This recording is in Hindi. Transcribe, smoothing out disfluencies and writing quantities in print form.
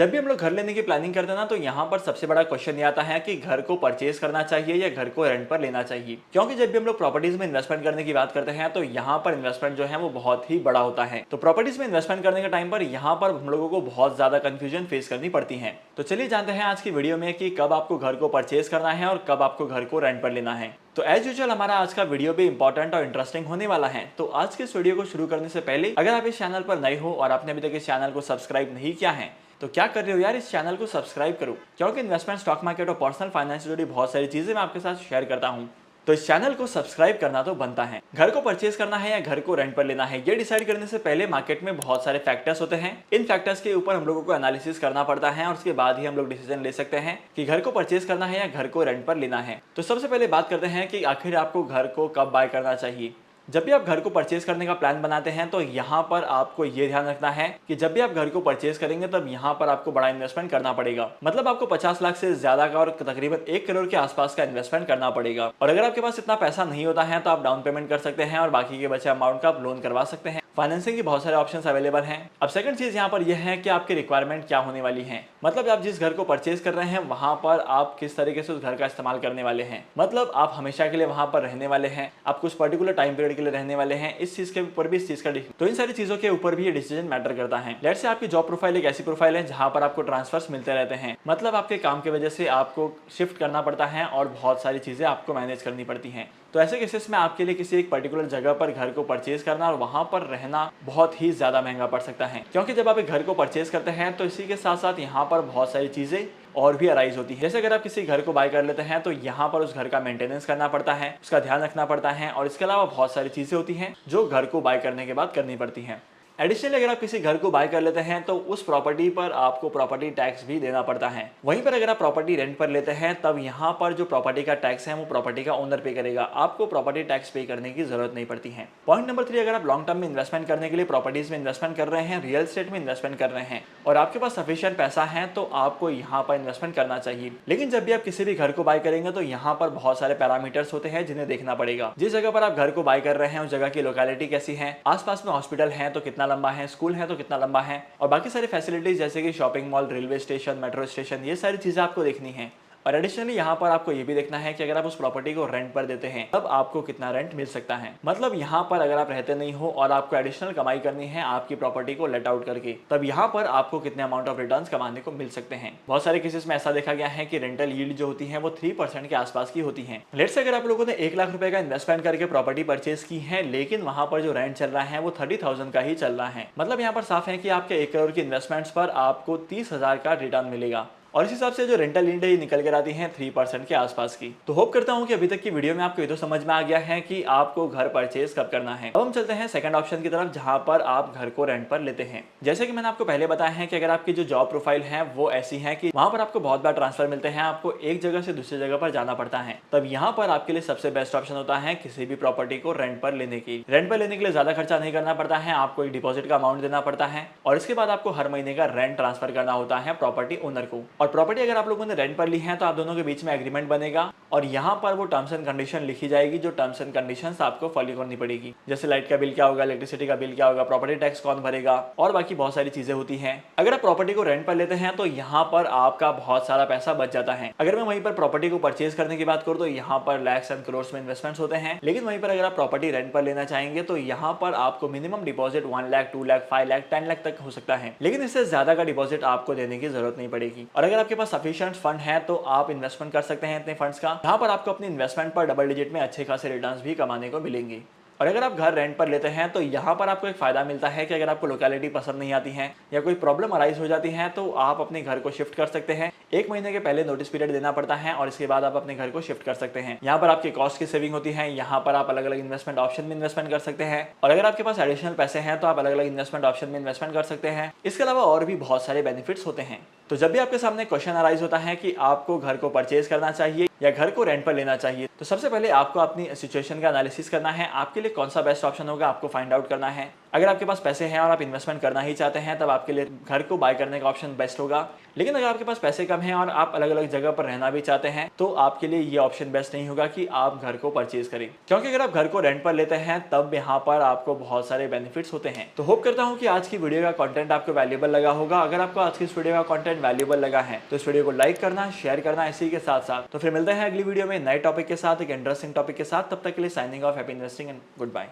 जब भी हम लोग घर लेने की प्लानिंग करते हैं ना, तो यहाँ पर सबसे बड़ा क्वेश्चन ये आता है कि घर को परचेज करना चाहिए या घर को रेंट पर लेना चाहिए। क्योंकि जब भी हम लोग प्रॉपर्टीज में इन्वेस्टमेंट करने की बात करते हैं तो यहाँ पर इन्वेस्टमेंट जो है वो बहुत ही बड़ा होता है। तो प्रॉपर्टीज में इन्वेस्टमेंट करने के टाइम पर यहाँ पर हम लोगों को बहुत ज्यादा कंफ्यूजन फेस करनी पड़ती है। तो चलिए जानते हैं आज की वीडियो में कि कब आपको घर को परचेज करना है और कब आपको घर को रेंट पर लेना है। तो एज यूजुअल हमारा आज का वीडियो भी इंपॉर्टेंट और इंटरेस्टिंग होने वाला है। तो आज के इस वीडियो को शुरू करने से पहले अगर आप इस चैनल पर नए हो और आपने अभी तक इस चैनल को सब्सक्राइब नहीं किया है तो क्या कर रहे हो यार, इस चैनल को सब्सक्राइब करो। क्योंकि इन्वेस्टमेंट, स्टॉक मार्केट और पर्सनल फाइनेंस से जुड़ी बहुत सारी चीजें मैं आपके साथ शेयर करता हूं। तो इस चैनल को सब्सक्राइब करना तो बनता है। घर को परचेज करना है या घर को रेंट पर लेना है, ये डिसाइड करने से पहले मार्केट में बहुत सारे फैक्टर्स होते हैं। इन फैक्टर्स के ऊपर हम लोगों को एनालिसिस करना पड़ता है और उसके बाद ही हम लोग डिसीजन ले सकते हैं कि घर को परचेज करना है या घर को रेंट पर लेना है। तो सबसे पहले बात करते हैं कि आखिर आपको घर को कब बाय करना चाहिए। जब भी आप घर को परचेज करने का प्लान बनाते हैं तो यहाँ पर आपको ये ध्यान रखना है कि जब भी आप घर को परचेज करेंगे तब यहाँ पर आपको बड़ा इन्वेस्टमेंट करना पड़ेगा। मतलब आपको 50 लाख से ज्यादा का और तकरीबन 1 करोड़ के आसपास का इन्वेस्टमेंट करना पड़ेगा। और अगर आपके पास इतना पैसा नहीं होता है तो आप डाउन पेमेंट कर सकते हैं और बाकी के बचे अमाउंट का आप लोन करवा सकते हैं। फाइनेंसिंग की बहुत सारे ऑप्शंस अवेलेबल हैं। अब सेकंड चीज यहाँ पर यह है कि आपकी रिक्वायरमेंट क्या होने वाली है। मतलब आप जिस घर को परचेज कर रहे हैं वहां पर आप किस तरीके से उस घर का इस्तेमाल करने वाले हैं। मतलब आप हमेशा के लिए वहां पर रहने वाले हैं, आप कुछ पर्टिकुलर टाइम पीरियड के लिए रहने वाले हैं, इस चीज के ऊपर भी इस चीज का तो इन सारी चीजों के ऊपर भी ये डिसीजन मैटर करता है। लेट्स से आपकी जॉब प्रोफाइल एक ऐसी प्रोफाइल है जहां पर आपको ट्रांसफर्स मिलते रहते हैं। मतलब आपके काम की वजह से आपको शिफ्ट करना पड़ता है और बहुत सारी चीजें आपको मैनेज करनी पड़ती हैं। तो ऐसे केसेस में आपके लिए किसी एक पर्टिकुलर जगह पर घर को परचेज करना और वहां पर रहना बहुत ही ज्यादा महंगा पड़ सकता है। क्योंकि जब आप एक घर को परचेज करते हैं तो इसी के साथ साथ यहाँ पर बहुत सारी चीजें और भी अराइज होती है। जैसे अगर आप किसी घर को बाय कर लेते हैं तो यहाँ पर उस घर का मेंटेनेंस करना पड़ता है, उसका ध्यान रखना पड़ता है और इसके अलावा बहुत सारी चीजें होती हैं जो घर को बाय करने के बाद करनी पड़ती हैं। एडिशनली अगर आप किसी घर को बाय कर लेते हैं तो उस प्रॉपर्टी पर आपको प्रॉपर्टी टैक्स भी देना पड़ता है। वहीं पर अगर आप प्रॉपर्टी रेंट पर लेते हैं तब यहाँ पर जो प्रॉपर्टी का टैक्स है वो प्रॉपर्टी का ओनर पे करेगा, आपको प्रॉपर्टी टैक्स पे करने की जरूरत नहीं पड़ती है। पॉइंट नंबर 3, अगर आप लॉन्ग टर्म में इन्वेस्टमेंट करने के लिए प्रॉपर्टीज में इन्वेस्टमेंट कर रहे हैं, रियल एस्टेट में इन्वेस्टमेंट कर रहे हैं और आपके पास सफिशिएंट पैसा है तो आपको यहाँ पर इन्वेस्टमेंट करना चाहिए। लेकिन जब भी आप किसी भी घर को बाय करेंगे तो यहाँ पर बहुत सारे पैरामीटर्स होते हैं जिन्हें देखना पड़ेगा। जिस जगह पर आप घर को बाय कर रहे हैं उस जगह की लोकेलिटी कैसी है, आसपास में हॉस्पिटल है तो कितना लंबा है, स्कूल है तो कितना लंबा है और बाकी सारी फैसिलिटीज जैसे कि shopping mall, railway station, metro station, ये सारी चीजें आपको देखनी है। और एडिशनली यहाँ पर आपको ये भी देखना है कि अगर आप उस प्रॉपर्टी को रेंट पर देते हैं तब आपको कितना रेंट मिल सकता है। मतलब यहाँ पर अगर आप रहते नहीं हो और आपको एडिशनल कमाई करनी है आपकी प्रॉपर्टी को लेट आउट करके, तब यहाँ पर आपको कितने अमाउंट ऑफ रिटर्न्स कमाने को मिल सकते हैं। बहुत सारे केसेस में ऐसा देखा गया है कि रेंटल यील्ड जो होती है वो 3% के आसपास की होती है। लेट्स से अगर आप लोगों ने 1 लाख रुपए का इन्वेस्टमेंट करके प्रॉपर्टी परचेज की है लेकिन वहां पर जो रेंट चल रहा है वो 30,000 का ही चल रहा है। मतलब यहाँ पर साफ है कि आपके 1 करोड़ की इन्वेस्टमेंट्स पर आपको 30,000 का रिटर्न मिलेगा और इस हिसाब से जो रेंटल यील्ड है निकल कर आती है 3% के आसपास की। तो होप करता हूं कि अभी तक की वीडियो में आपको ये तो समझ में आ गया है कि आपको घर परचेज कब करना है। अब हम चलते हैं सेकंड ऑप्शन की तरफ जहां पर आप घर को रेंट पर लेते हैं। जैसे कि मैंने आपको पहले बताया है कि अगर आपकी जो जॉब प्रोफाइल है वो ऐसी है कि वहां पर आपको बहुत बार ट्रांसफर मिलते हैं, आपको एक जगह से दूसरी जगह पर जाना पड़ता है, तब यहाँ पर आपके लिए सबसे बेस्ट ऑप्शन होता है किसी भी प्रॉपर्टी को रेंट पर लेने की। रेंट पर लेने के लिए ज्यादा खर्चा नहीं करना पड़ता है, आपको एक डिपॉजिट का अमाउंट देना पड़ता है और इसके बाद आपको हर महीने का रेंट ट्रांसफर करना होता है प्रॉपर्टी ओनर को। और प्रॉपर्टी अगर आप लोग ने रेंट पर ली है तो आप दोनों के बीच में एग्रीमेंट बनेगा और यहाँ पर वो टर्म्स एंड कंडीशन लिखी जाएगी जो टर्म्स एंड कंडीशंस आपको फॉलो करनी पड़ेगी। जैसे लाइट का बिल क्या होगा, इलेक्ट्रिसिटी का बिल क्या होगा, प्रॉपर्टी टैक्स कौन भरेगा और बाकी बहुत सारी चीजें होती हैं। अगर आप प्रॉपर्टी को रेंट पर लेते हैं तो यहाँ पर आपका बहुत सारा पैसा बच जाता है। अगर मैं वहीं पर प्रॉपर्टी को परचेज करने की बात करूँ तो यहाँ पर लैक्स एंड करोड़ में इन्वेस्टमेंट्स होते हैं। लेकिन वहीं पर अगर आप प्रॉपर्टी रेंट पर लेना चाहेंगे तो यहाँ पर आपको मिनिमम डिपॉजिट 1 लाख, 2 लाख, 5 लाख, 10 लाख तक हो सकता है, लेकिन इससे ज्यादा का डिपॉजिट आपको देने की जरूरत नहीं पड़ेगी। और अगर आपके पास सफिशिएंट फंड है तो आप इन्वेस्टमेंट कर सकते हैं इतने फंड्स का, जहां पर आपको अपनी इन्वेस्टमेंट पर डबल डिजिट में अच्छे खासे रिटर्न्स भी कमाने को मिलेंगे। और अगर आप घर रेंट पर लेते हैं तो यहाँ पर आपको एक फायदा मिलता है कि अगर आपको लोकेलिटी पसंद नहीं आती है या कोई प्रॉब्लम अराइज हो जाती है तो आप अपने घर को शिफ्ट कर सकते हैं। 1 महीने के पहले नोटिस पीरियड देना पड़ता है और इसके बाद आप अपने घर को शिफ्ट कर सकते हैं। यहाँ पर आपकी कॉस्ट की सेविंग होती है, यहाँ पर आप अलग अलग इन्वेस्टमेंट ऑप्शन में इन्वेस्टमेंट कर सकते हैं और अगर आपके पास एडिशनल पैसे हैं तो आप अलग अलग इन्वेस्टमेंट ऑप्शन में इन्वेस्टमेंट कर सकते हैं। इसके अलावा और भी बहुत सारे बेनिफिट्स होते हैं। तो जब भी आपके सामने क्वेश्चन अराइज होता है कि आपको घर को परचेज करना चाहिए या घर को रेंट पर लेना चाहिए। तो सबसे पहले आपको अपनी सिचुएशन का एनालिसिस करना है, आपके लिए कौन सा बेस्ट ऑप्शन होगा आपको फाइंड आउट करना है। अगर आपके पास पैसे हैं और आप इन्वेस्टमेंट करना ही चाहते हैं तब आपके लिए घर को बाय करने का ऑप्शन बेस्ट होगा। लेकिन अगर आपके पास पैसे कम हैं और आप अलग अलग जगह पर रहना भी चाहते हैं तो आपके लिए ये ऑप्शन बेस्ट नहीं होगा कि आप घर को परचेज करें, क्योंकि अगर आप घर को रेंट पर लेते हैं तब यहाँ पर आपको बहुत सारे बेनिफिट्स होते हैं। तो होप करता हूँ कि आज की वीडियो का कंटेंट आपको वैल्यूएबल लगा होगा। अगर आपको आज की इस वीडियो का कंटेंट वैल्यूएबल लगा है तो इस वीडियो को लाइक करना, शेयर करना इसी के साथ साथ। तो फिर मिलते हैं अगली वीडियो में नए टॉपिक के साथ, एक इंटरेस्टिंग टॉपिक के साथ। तब तक के लिए signing off, happy investing and good bye.